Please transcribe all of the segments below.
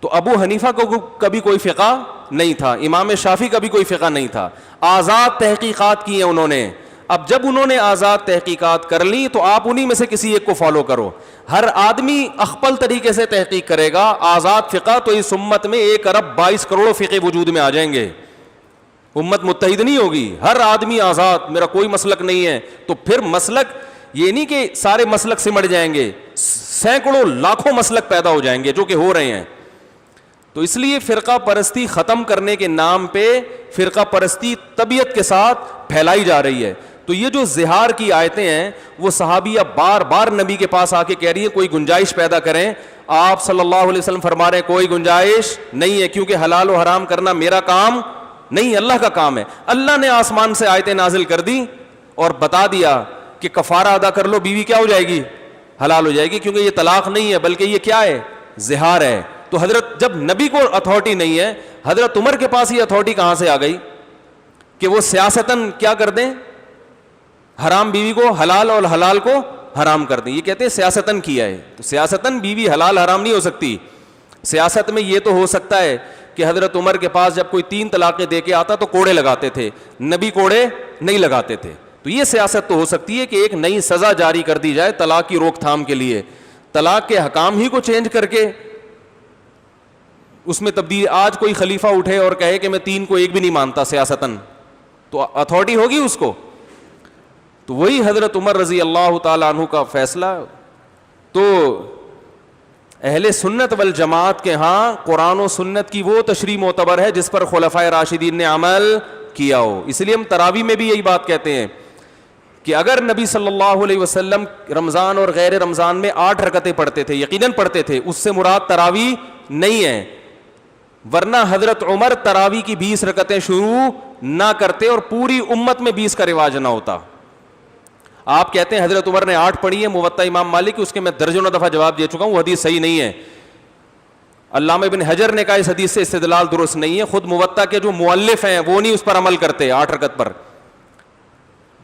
تو ابو حنیفہ کو کبھی کوئی فقہ نہیں تھا, امام شافعی کا بھی کوئی فقہ نہیں تھا, آزاد تحقیقات کی ہیں انہوں نے. اب جب انہوں نے آزاد تحقیقات کر لی تو آپ انہی میں سے کسی ایک کو فالو کرو. ہر آدمی اخپل طریقے سے تحقیق کرے گا آزاد فقہ تو اس امت میں 1 ارب 22 کروڑ فقہ وجود میں آ جائیں گے, امت متحد نہیں ہوگی. ہر آدمی آزاد, میرا کوئی مسلک نہیں ہے, تو پھر مسلک یہ نہیں کہ سارے مسلک سمٹ جائیں گے, سینکڑوں لاکھوں مسلک پیدا ہو جائیں گے جو کہ ہو رہے ہیں. تو اس لیے فرقہ پرستی ختم کرنے کے نام پہ فرقہ پرستی طبیعت کے ساتھ پھیلائی جا رہی ہے. تو یہ جو زہار کی آیتیں ہیں وہ صحابیہ بار بار نبی کے پاس آ کے کہہ رہی ہے کوئی گنجائش پیدا کریں. آپ صلی اللہ علیہ وسلم فرما رہے ہیں کوئی گنجائش نہیں ہے, کیونکہ حلال و حرام کرنا میرا کام نہیں, اللہ کا کام ہے. اللہ نے آسمان سے آیتیں نازل کر دی اور بتا دیا کہ کفارہ ادا کر لو, بیوی کیا ہو جائے گی, حلال ہو جائے گی, کیونکہ یہ طلاق نہیں ہے بلکہ یہ کیا ہے, زہار ہے. تو حضرت جب نبی کو اتھارٹی نہیں ہے, حضرت عمر کے پاس یہ اتھارٹی کہاں سے آ گئی کہ وہ سیاستاً کیا کر دیں, حرام بیوی کو حلال اور حلال کو حرام کر دیں. یہ کہتے ہیں سیاستاً کیا ہے. تو سیاستاً بیوی حلال حرام نہیں ہو سکتی. سیاست میں یہ تو ہو سکتا ہے کہ حضرت عمر کے پاس جب کوئی 3 طلاقیں دے کے آتا تو کوڑے لگاتے تھے, نبی کوڑے نہیں لگاتے تھے. تو یہ سیاست تو ہو سکتی ہے کہ ایک نئی سزا جاری کر دی جائے طلاق کی روک تھام کے لیے, طلاق کے حکام ہی کو چینج کر کے اس میں تبدیل. آج کوئی خلیفہ اٹھے اور کہے کہ میں 3 کو 1 بھی نہیں مانتا سیاستاً, تو اتھارٹی ہوگی اس کو. تو وہی حضرت عمر رضی اللہ تعالیٰ عنہ کا فیصلہ. تو اہل سنت والجماعت کے ہاں قرآن و سنت کی وہ تشریح معتبر ہے جس پر خلفائے راشدین نے عمل کیا ہو. اس لیے ہم تراویح میں بھی یہی بات کہتے ہیں کہ اگر نبی صلی اللہ علیہ وسلم رمضان اور غیر رمضان میں 8 رکعتیں پڑھتے تھے, یقیناً پڑھتے تھے, اس سے مراد تراویح نہیں ہے, ورنہ حضرت عمر تراویح کی 20 رکعتیں شروع نہ کرتے اور پوری امت میں 20 کا رواج نہ ہوتا. آپ کہتے ہیں حضرت عمر نے 8 پڑھی ہے, موطا امام مالک کی, اس کے میں درجنوں دفعہ جواب دے چکا ہوں, وہ حدیث صحیح نہیں ہے. علامہ ابن حجر نے کہا اس حدیث سے استدلال درست نہیں ہے. خود موطا کے جو مؤلف ہیں وہ نہیں اس پر عمل کرتے 8 رکعت پر,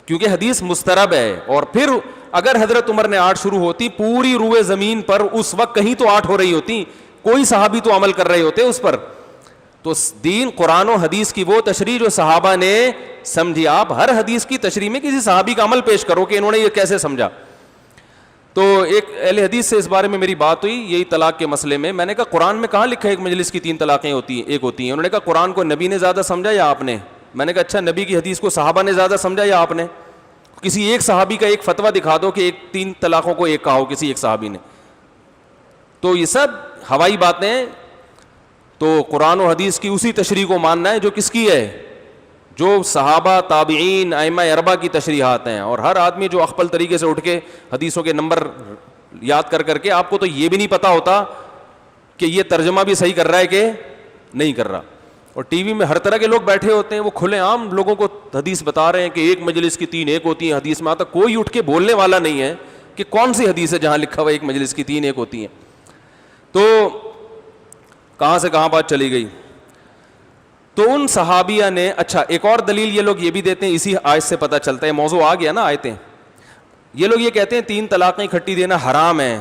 کیونکہ حدیث مسترب ہے. اور پھر اگر حضرت عمر نے 8 شروع ہوتی, پوری روئے زمین پر اس وقت کہیں تو 8 ہو رہی ہوتی, کوئی صحابی تو عمل کر رہے ہوتے اس پر. تو دین قرآن و حدیث کی وہ تشریح جو صحابہ نے سمجھی. آپ ہر حدیث کی تشریح میں کسی صحابی کا عمل پیش کرو کہ انہوں نے یہ کیسے سمجھا. تو ایک اہل حدیث سے اس بارے میں میری بات ہوئی یہی طلاق کے مسئلے میں. میں نے کہا قرآن میں کہاں لکھا ہے ایک مجلس کی 3 طلاقیں ہوتی ہیں, ایک ہوتی ہیں. انہوں نے کہا قرآن کو نبی نے زیادہ سمجھا یا آپ نے. میں نے کہا اچھا, نبی کی حدیث کو صحابہ نے زیادہ سمجھا یا آپ نے. کسی ایک صحابی کا ایک فتویٰ دکھا دو کہ 3 طلاقوں کو ایک کہا ہو کسی ایک صحابی نے. تو یہ سب ہوائی باتیں. تو قرآن و حدیث کی اسی تشریح کو ماننا ہے جو کس کی ہے, جو صحابہ تابعین ائمہ اربعہ کی تشریحات ہیں. اور ہر آدمی جو اخپل طریقے سے اٹھ کے حدیثوں کے نمبر یاد کر کے, آپ کو تو یہ بھی نہیں پتا ہوتا کہ یہ ترجمہ بھی صحیح کر رہا ہے کہ نہیں کر رہا. اور ٹی وی میں ہر طرح کے لوگ بیٹھے ہوتے ہیں, وہ کھلے عام لوگوں کو حدیث بتا رہے ہیں کہ ایک مجلس کی 3 ایک ہوتی ہیں. حدیث میں آتا کوئی اٹھ کے بولنے والا نہیں ہے کہ کون سی حدیث ہے جہاں لکھا ہوا ایک مجلس کی 3 ایک ہوتی ہیں. تو کہاں سے کہاں بات چلی گئی. تو ان صحابیہ نے, اچھا ایک اور دلیل یہ لوگ یہ بھی دیتے ہیں, اسی آیت سے پتہ چلتا ہے, موضوع آ گیا نا آیتیں. یہ لوگ یہ کہتے ہیں 3 طلاقیں اکٹھی دینا حرام ہے.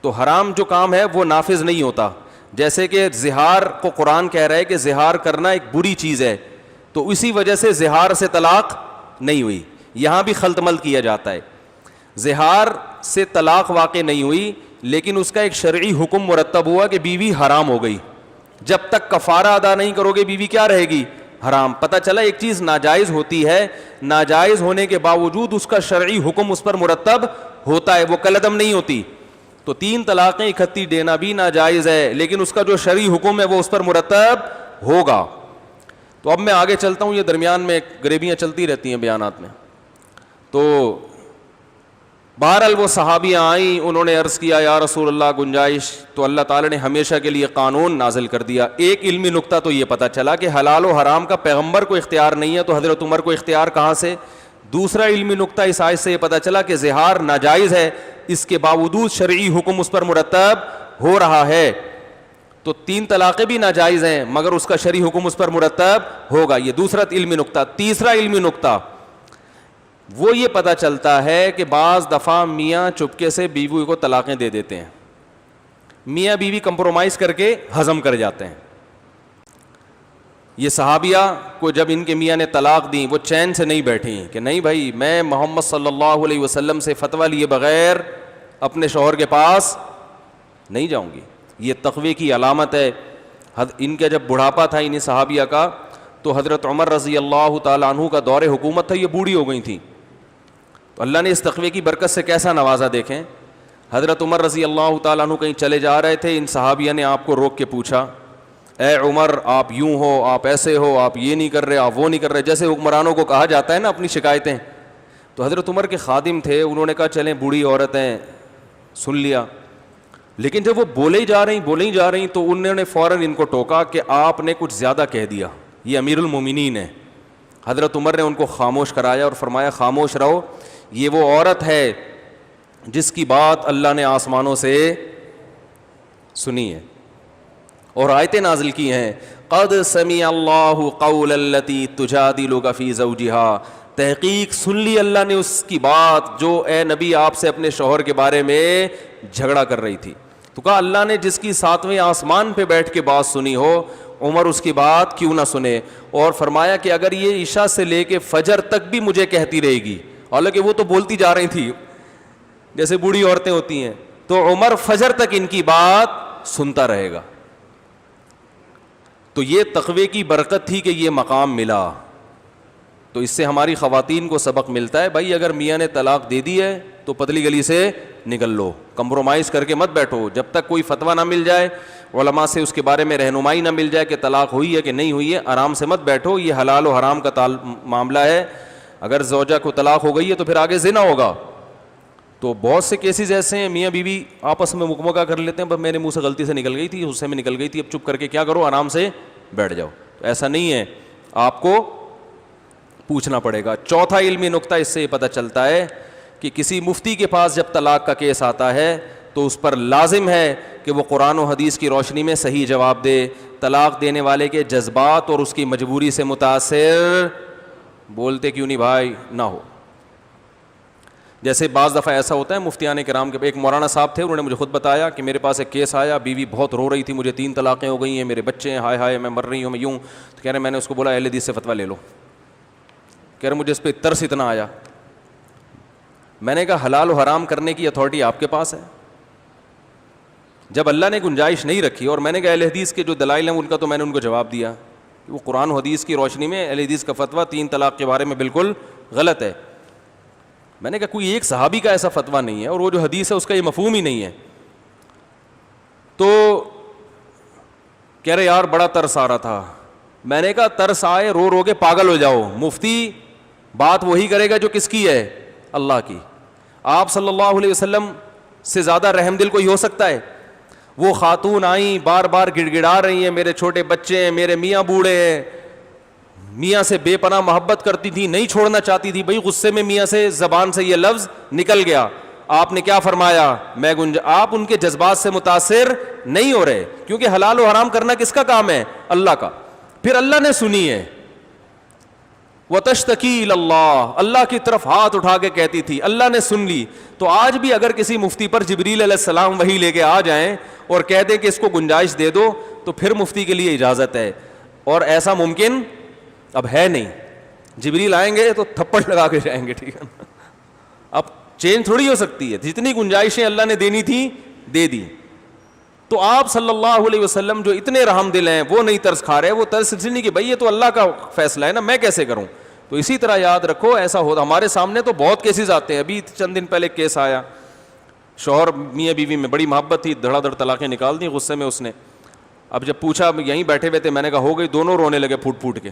تو حرام جو کام ہے وہ نافذ نہیں ہوتا. جیسے کہ زہار کو قرآن کہہ رہا ہے کہ زہار کرنا ایک بری چیز ہے, تو اسی وجہ سے زہار سے طلاق نہیں ہوئی. یہاں بھی خلط ملط کیا جاتا ہے. زہار سے طلاق واقع نہیں ہوئی, لیکن اس کا ایک شرعی حکم مرتب ہوا کہ بیوی حرام ہو گئی. جب تک کفارہ ادا نہیں کرو گے بیوی کیا رہے گی, حرام. پتہ چلا ایک چیز ناجائز ہوتی ہے, ناجائز ہونے کے باوجود اس کا شرعی حکم اس پر مرتب ہوتا ہے, وہ کالعدم نہیں ہوتی. تو 3 طلاقیں اکٹھی دینا بھی ناجائز ہے, لیکن اس کا جو شرعی حکم ہے وہ اس پر مرتب ہوگا. تو اب میں آگے چلتا ہوں, یہ درمیان میں گریبیاں چلتی رہتی ہیں بیانات میں. تو بہرحال وہ صحابیاں آئیں, انہوں نے عرض کیا یا رسول اللہ گنجائش. تو اللہ تعالیٰ نے ہمیشہ کے لیے قانون نازل کر دیا. ایک علمی نقطہ تو یہ پتہ چلا کہ حلال و حرام کا پیغمبر کو اختیار نہیں ہے, تو حضرت عمر کو اختیار کہاں سے. دوسرا علمی نقطہ اس آیت سے یہ پتہ چلا کہ زہار ناجائز ہے, اس کے باوجود شرعی حکم اس پر مرتب ہو رہا ہے. تو 3 طلاقیں بھی ناجائز ہیں مگر اس کا شرعی حکم اس پر مرتب ہوگا. یہ دوسرا علمی نقطہ. تیسرا علمی نقطہ وہ یہ پتہ چلتا ہے کہ بعض دفعہ میاں چپکے سے بیوی کو طلاقیں دے دیتے ہیں. میاں بیوی کمپرومائز کر کے ہضم کر جاتے ہیں. یہ صحابیہ کو جب ان کے میاں نے طلاق دی وہ چین سے نہیں بیٹھی کہ نہیں بھائی میں محمد صلی اللہ علیہ وسلم سے فتویٰ لیے بغیر اپنے شوہر کے پاس نہیں جاؤں گی. یہ تقوی کی علامت ہے. ان کا جب بڑھاپا تھا انہیں صحابیہ کا تو حضرت عمر رضی اللہ تعالیٰ عنہ کا دور حکومت تھا, یہ بوڑھی ہو گئی تھیں. تو اللہ نے اس تقوی کی برکت سے کیسا نوازا دیکھیں. حضرت عمر رضی اللہ تعالیٰ عنہ کہیں چلے جا رہے تھے, ان صحابیہ نے آپ کو روک کے پوچھا اے عمر آپ یوں ہو, آپ ایسے ہو, آپ یہ نہیں کر رہے, آپ وہ نہیں کر رہے, جیسے حکمرانوں کو کہا جاتا ہے نا اپنی شکایتیں. تو حضرت عمر کے خادم تھے, انہوں نے کہا چلیں بوڑھی عورتیں, سن لیا. لیکن جب وہ بولے ہی جا رہی تو انہوں نے فوراً ان کو ٹوکا کہ آپ نے کچھ زیادہ کہہ دیا, یہ امیر المومنین ہے. حضرت عمر نے ان کو خاموش کرایا اور فرمایا خاموش رہو, یہ وہ عورت ہے جس کی بات اللہ نے آسمانوں سے سنی ہے اور آیتیں نازل کی ہیں. قد سمع اللہ قول التی تجادلک فی زوجہا, تحقیق سن لی اللہ نے اس کی بات جو اے نبی آپ سے اپنے شوہر کے بارے میں جھگڑا کر رہی تھی. تو کہا اللہ نے جس کی 7ویں آسمان پہ بیٹھ کے بات سنی ہو, عمر اس کی بات کیوں نہ سنے. اور فرمایا کہ اگر یہ عشاء سے لے کے فجر تک بھی مجھے کہتی رہے گی, حالانکہ وہ تو بولتی جا رہی تھی جیسے بوڑھی عورتیں ہوتی ہیں, تو عمر فجر تک ان کی بات سنتا رہے گا. تو یہ تقوی کی برکت تھی کہ یہ مقام ملا. تو اس سے ہماری خواتین کو سبق ملتا ہے, بھائی اگر میاں نے طلاق دے دی ہے تو پتلی گلی سے نکل لو, کمپرومائز کر کے مت بیٹھو. جب تک کوئی فتویٰ نہ مل جائے, علماء سے اس کے بارے میں رہنمائی نہ مل جائے کہ طلاق ہوئی ہے کہ نہیں ہوئی ہے, آرام سے مت بیٹھو. یہ حلال و حرام کا معاملہ ہے. اگر زوجہ کو طلاق ہو گئی ہے تو پھر آگے زنا ہوگا. تو بہت سے کیسز ایسے ہیں میاں بیوی آپس میں مکمکہ کر لیتے ہیں, بس میرے منہ سے غلطی سے نکل گئی تھی, غصے میں نکل گئی تھی, اب چپ کر کے کیا کرو, آرام سے بیٹھ جاؤ. تو ایسا نہیں ہے, آپ کو پوچھنا پڑے گا. چوتھا علمی نقطہ اس سے یہ پتہ چلتا ہے کہ کسی مفتی کے پاس جب طلاق کا کیس آتا ہے تو اس پر لازم ہے کہ وہ قرآن و حدیث کی روشنی میں صحیح جواب دے. طلاق دینے والے کے جذبات اور اس کی مجبوری سے متاثر بولتے کیوں نہیں بھائی نہ ہو. جیسے بعض دفعہ ایسا ہوتا ہے مفتیان کرام کے, ایک مولانا صاحب تھے, انہوں نے مجھے خود بتایا کہ میرے پاس ایک کیس آیا, بیوی بہت رو رہی تھی, مجھے 3 طلاقیں ہو گئی ہیں, میرے بچے ہیں, ہائے ہائے میں مر رہی ہوں, میں یوں. تو کہہ رہے میں نے اس کو بولا اہل حدیث سے فتویٰ لے لو. کہہ رہے مجھے اس پہ ترس اتنا آیا. میں نے کہا حلال و حرام کرنے کی اتھارٹی آپ کے پاس ہے. جب اللہ نے گنجائش نہیں رکھی, اور میں نے کہا اہل حدیث کے جو دلائل ہیں ان کا تو میں نے ان کو جواب دیا کہ وہ قرآن و حدیث کی روشنی میں اہل حدیث کا فتویٰ 3 طلاق کے بارے میں بالکل غلط ہے. میں نے کہا کوئی ایک صحابی کا ایسا فتویٰ نہیں ہے, اور وہ جو حدیث ہے اس کا یہ مفہوم ہی نہیں ہے. تو کہہ رہے یار بڑا ترس آ رہا تھا. میں نے کہا ترس آئے رو رو کے پاگل ہو جاؤ, مفتی بات وہی کرے گا جو کس کی ہے, اللہ کی. آپ صلی اللہ علیہ وسلم سے زیادہ رحم دل کوئی ہو سکتا ہے؟ وہ خاتون آئیں بار بار گڑ گڑا رہی ہیں, میرے چھوٹے بچے ہیں, میرے میاں بوڑھے ہیں, میاں سے بے پناہ محبت کرتی تھی, نہیں چھوڑنا چاہتی تھی. بھائی غصے میں میاں سے زبان سے یہ لفظ نکل گیا, آپ نے کیا فرمایا, آپ ان کے جذبات سے متاثر نہیں ہو رہے, کیونکہ حلال و حرام کرنا کس کا کام ہے, اللہ کا. پھر اللہ نے سنی ہے, وَتَشْتَكِي إِلَى اللَّهِ, اللہ کی طرف ہاتھ اٹھا کے کہتی تھی, اللہ نے سن لی. تو آج بھی اگر کسی مفتی پر جبریل علیہ السلام وہی لے کے آ جائیں اور کہہ دیں کہ اس کو گنجائش دے دو, تو پھر مفتی کے لیے اجازت ہے. اور ایسا ممکن اب ہے نہیں. جبریل آئیں گے تو تھپڑ لگا کے جائیں گے, ٹھیک ہے نا. اب چینج تھوڑی ہو سکتی ہے, جتنی گنجائشیں اللہ نے دینی تھی دے دی. تو آپ صلی اللہ علیہ وسلم جو اتنے رحم دل ہیں وہ نہیں ترس کھا رہے, وہ ترس اس لیے نہیں کہ بھائی یہ تو اللہ کا فیصلہ ہے نا, میں کیسے کروں. تو اسی طرح یاد رکھو ایسا ہوتا, ہمارے سامنے تو بہت کیسز آتے ہیں. ابھی چند دن پہلے کیس آیا, شوہر میاں بیوی میں بڑی محبت تھی, دھڑا دھڑ طلاقیں نکال دیں غصے میں اس نے. اب جب پوچھا, یہیں بیٹھے ہوئے تھے, میں نے کہا ہو گئی, دونوں رونے لگے پھوٹ پھوٹ کے,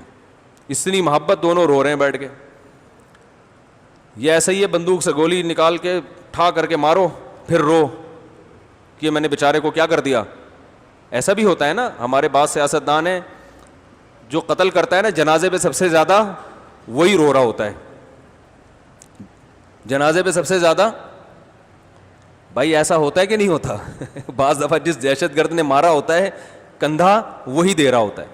اتنی محبت, دونوں رو رہے ہیں بیٹھ کے. یہ ایسا ہی ہے بندوق سے گولی نکال کے ٹھا کر کے مارو پھر رو کہ میں نے بیچارے کو کیا کر دیا. ایسا بھی ہوتا ہے نا, ہمارے بعض سیاستدان ہیں جو قتل کرتا ہے نا, جنازے پہ سب سے زیادہ وہی رو رہا ہوتا ہے, جنازے پہ سب سے زیادہ. بھائی ایسا ہوتا ہے کہ نہیں ہوتا؟ بعض دفعہ جس دہشت گرد نے مارا ہوتا ہے کندھا وہی دے رہا ہوتا ہے.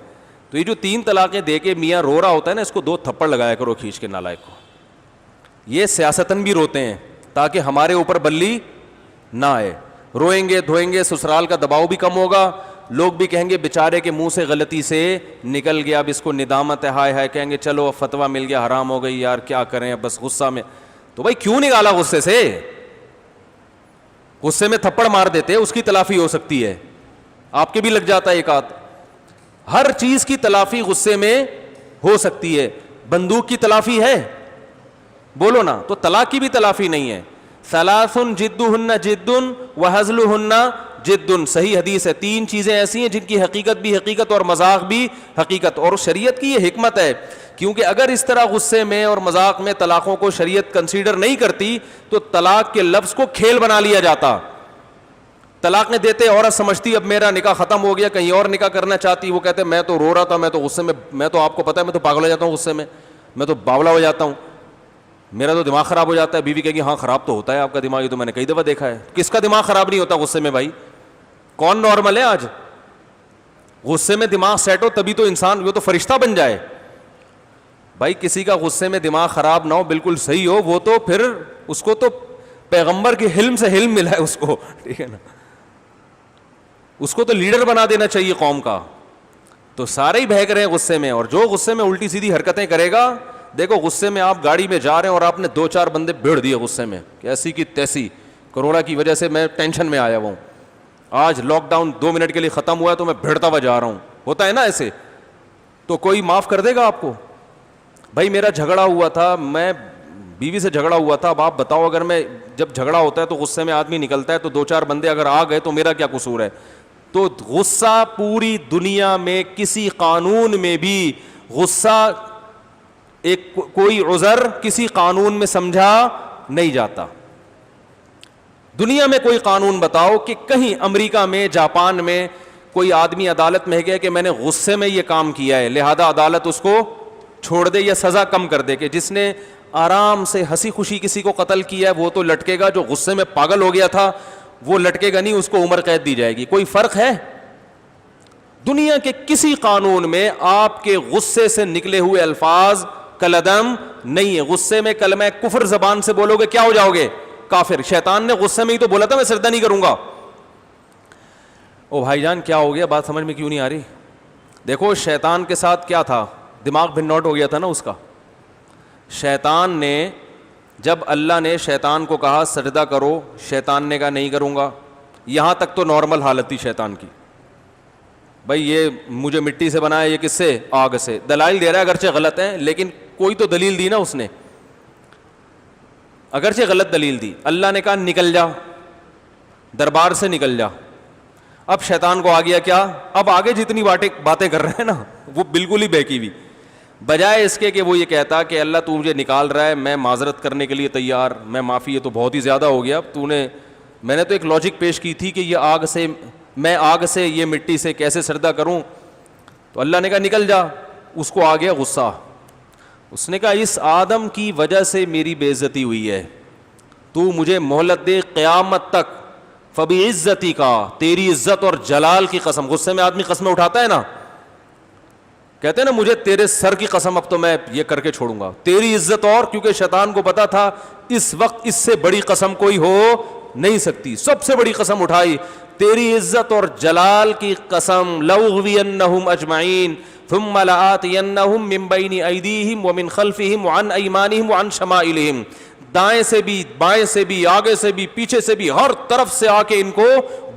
تو یہ جو 3 طلاقیں دے کے میاں رو رہا ہوتا ہے نا, اس کو 2 تھپڑ لگایا کرو کھینچ کے نالائق کو. یہ سیاستن بھی روتے ہیں تاکہ ہمارے اوپر بلی نہ آئے. روئیں گے دھوئیں گے, سسرال کا دباؤ بھی کم ہوگا, لوگ بھی کہیں گے بیچارے کے منہ سے غلطی سے نکل گیا, اب اس کو ندامت ہے, ہائے ہائے, کہیں گے چلو اب فتویٰ مل گیا, حرام ہو گئی یار, کیا کریں اب بس غصہ میں. تو بھائی کیوں نکالا غصے سے؟ غصے میں تھپڑ مار دیتے, اس کی تلافی ہو سکتی ہے, آپ کے بھی لگ جاتا ہے ایک آدھ. ہر چیز کی تلافی غصے میں ہو سکتی ہے. بندوق کی تلافی ہے؟ بولو نا. تو طلاق کی بھی تلافی نہیں ہے. ثلاث جدہن جد وہزلہن جد, صحیح حدیث ہے. تین چیزیں ایسی ہیں جن کی حقیقت بھی حقیقت اور مذاق بھی حقیقت, اور شریعت کی یہ حکمت ہے, کیونکہ اگر اس طرح غصے میں اور مذاق میں طلاقوں کو شریعت کنسیڈر نہیں کرتی تو طلاق کے لفظ کو کھیل بنا لیا جاتا. طلاق نے دیتے عورت سمجھتی اب میرا نکاح ختم ہو گیا, کہیں اور نکاح کرنا چاہتی, وہ کہتے میں تو رو رہا تھا, میں تو غصے میں تو آپ کو پتا ہے میں تو پاگل ہو جاتا ہوں غصے میں تو باولا ہو جاتا ہوں, میرا تو دماغ خراب ہو جاتا ہے. بیوی کہے گی ہاں خراب تو ہوتا ہے آپ کا دماغ, یہ تو میں نے کئی دفعہ دیکھا ہے. کس کا دماغ خراب نہیں ہوتا غصے میں بھائی؟ کون نارمل ہے آج؟ غصے میں دماغ سیٹ ہو تبھی تو انسان, وہ تو فرشتہ بن جائے بھائی. کسی کا غصے میں دماغ خراب نہ ہو, بالکل صحیح ہو, وہ تو پھر اس کو تو پیغمبر کے حلم سے حلم ملا ہے اس کو, ٹھیک ہے نا, اس کو تو لیڈر بنا دینا چاہیے قوم کا. تو سارے ہی بہک رہے ہیں غصے میں, اور جو غصے میں الٹی سیدھی حرکتیں کرے گا, دیکھو غصے میں آپ گاڑی میں جا رہے ہیں اور آپ نے 2-4 بندے بھیڑ دیے غصے میں, ایسی کی تیسی, کروڑا کی وجہ سے میں ٹینشن میں آیا ہوا ہوں, آج لاک ڈاؤن 2 منٹ کے لیے ختم ہوا ہے تو میں بھیڑتا ہوا جا رہا ہوں, ہوتا ہے نا ایسے, تو کوئی معاف کر دے گا آپ کو؟ بھائی میرا جھگڑا ہوا تھا, میں بیوی سے جھگڑا ہوا تھا, اب آپ بتاؤ اگر میں, جب جھگڑا ہوتا ہے تو غصے میں آدمی نکلتا ہے, تو 2-4 بندے اگر آ گئے تو میرا کیا قصور ہے؟ تو غصہ پوری دنیا میں کسی قانون میں بھی غصہ ایک کوئی عذر کسی قانون میں سمجھا نہیں جاتا. دنیا میں کوئی قانون بتاؤ کہ کہیں امریکہ میں, جاپان میں کوئی آدمی عدالت میں گیا کہ میں نے غصے میں یہ کام کیا ہے, لہذا عدالت اس کو چھوڑ دے یا سزا کم کر دے, کہ جس نے آرام سے ہنسی خوشی کسی کو قتل کیا ہے وہ تو لٹکے گا, جو غصے میں پاگل ہو گیا تھا وہ لٹکے گا نہیں, اس کو عمر قید دی جائے گی. کوئی فرق ہے؟ دنیا کے کسی قانون میں آپ کے غصے سے نکلے ہوئے الفاظ کلعدم نہیں ہے. غصے میں کلمہ کفر زبان سے بولو گے کیا ہو جاؤ گے؟ کافر. شیطان نے غصے میں ہی تو بولا تھا میں سجدہ نہیں کروں گا. او بھائی جان کیا ہو گیا, بات سمجھ میں کیوں نہیں آ رہی؟ دیکھو شیطان کے ساتھ کیا تھا, دماغ بھنوٹ ہو گیا تھا نا اس کا. شیطان نے, جب اللہ نے شیطان کو کہا سجدہ کرو, شیطان نے کہا نہیں کروں گا. یہاں تک تو نارمل حالت تھی شیطان کی, بھائی یہ مجھے مٹی سے بنایا, یہ کس سے؟ آگ سے. دلائل دے رہا ہے اگرچہ غلط ہیں, لیکن کوئی تو دلیل دی نا اس نے, اگرچہ غلط دلیل دی. اللہ نے کہا نکل جا, دربار سے نکل جا. اب شیطان کو آ گیا کیا, اب آگے جتنی باتیں کر رہے ہیں نا وہ بالکل ہی بہکی ہوئی, بجائے اس کے کہ وہ یہ کہتا کہ اللہ تو مجھے نکال رہا ہے, میں معذرت کرنے کے لیے تیار, میں معافی, یہ تو بہت ہی زیادہ ہو گیا, میں نے تو ایک لاجک پیش کی تھی کہ یہ آگ سے, میں آگ سے, یہ مٹی سے کیسے سجدہ کروں؟ تو اللہ نے کہا نکل جا. اس کو آ گیا غصہ, اس نے کہا اس آدم کی وجہ سے میری بے عزتی ہوئی ہے, تو مجھے مہلت دے قیامت تک, فبعزتی کا, تیری عزت اور جلال کی قسم. غصے میں آدمی قسمیں اٹھاتا ہے نا, کہتے ہیں نا مجھے تیرے سر کی قسم اب تو میں یہ کر کے چھوڑوں گا, تیری عزت. اور کیونکہ شیطان کو پتا تھا اس وقت اس سے بڑی قسم کوئی ہو نہیں سکتی, سب سے بڑی قسم اٹھائی, تیری عزت اور جلال کی قسم, لأغوینہم اجمعین ثم لآتینہم من بین ایدیہم ومن خلفہم وعن ایمانہم وعن شمائلہم. دائیں سے بھی, بائیں سے بھی, آگے سے بھی, پیچھے سے بھی, ہر طرف سے آ کے ان کو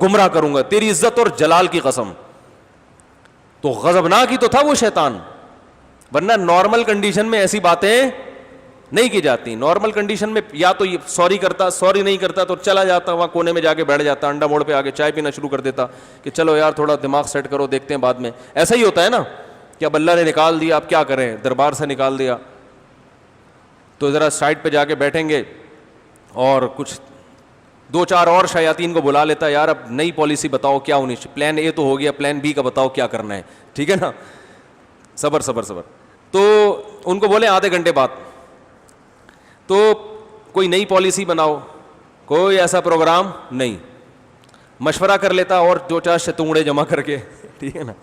گمراہ کروں گا, تیری عزت اور جلال کی قسم. تو غضبناک ہی تو تھا وہ شیطان, ورنہ نارمل کنڈیشن میں ایسی باتیں نہیں کی جاتی. نارمل کنڈیشن میں یا تو یہ سوری کرتا, سوری نہیں کرتا تو چلا جاتا وہاں کونے میں جا کے بیٹھ جاتا, انڈا موڑ پہ آ کے چائے پینا شروع کر دیتا کہ چلو یار تھوڑا دماغ سیٹ کرو, دیکھتے ہیں بعد میں. ایسا ہی ہوتا ہے نا کہ اب اللہ نے نکال دیا, اب کیا کریں, دربار سے نکال دیا تو ذرا سائڈ پہ جا کے بیٹھیں گے, اور کچھ 2-4 اور شیاطین کو بلا لیتا, یار اب نئی پالیسی بتاؤ کیا ہونی چاہیے, پلان اے تو ہو گیا, پلان بی کا بتاؤ کیا کرنا ہے, ٹھیک ہے نا, صبر صبر صبر. تو ان کو بولیں آدھے گھنٹے بعد, تو کوئی نئی پالیسی بناؤ, کوئی ایسا پروگرام نہیں, مشورہ کر لیتا اور 2-4 شتونگڑے جمع کر کے, ٹھیک ہے نا,